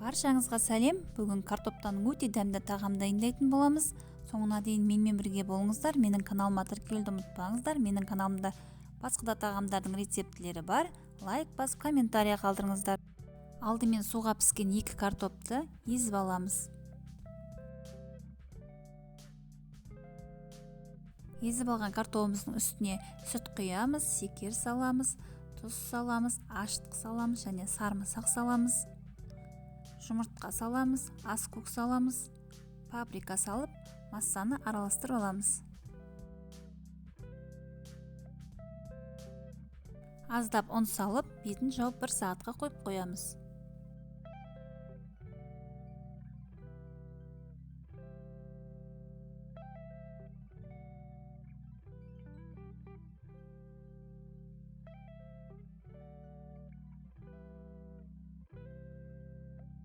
Баршаңызға сәлем. Бүгін картоптан өте дәмді тағам дайындайтын боламыз. Соңына дейін менімен бірге болыңыздар. Менің каналыма тіркелуді ұмытпаңыздар. Менің каналымда басқа да тағамдардың рецептілері бар. Лайк басып, комментария қалдырыңыздар. Алдымен суға піскен 2 картопты езіп аламыз. Езіп алған картопымыздың үстіне сүт құямыз, шекер саламыз, тұз саламыз, ашытқы саламыз және сарымсақ саламыз. Жұмыртқа саламыз, ас көк саламыз, паприка салып, массаны араластырып аламыз. Аздап ұн салып, бетін жауып 1 сағатқа қойып қоямыз.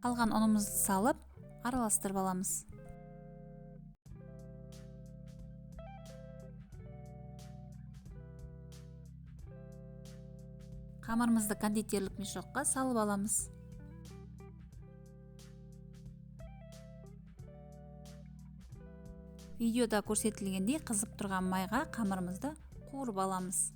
Қалған ұнымызды салып, араластырып аламыз. Қамырымызды кондитерлік мешокқа салып аламыз. Видеода көрсетілгендей қызып тұрған майға қамырымызды қуырып аламыз.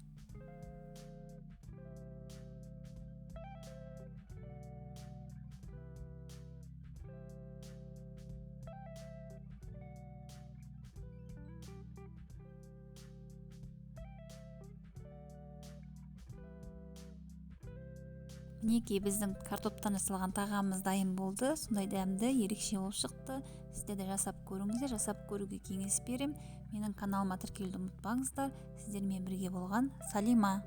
Мінекей біздің картоптан жасалған тағамымыз дайын болды. Сондай дәмді, ерекше болып шықты. Сіздер де жасап көріңіздер. Жасап көруге кеңес берем. Менің каналыма тіркелуді ұмытпаңыздар. Сіздермен бірге болған Салима.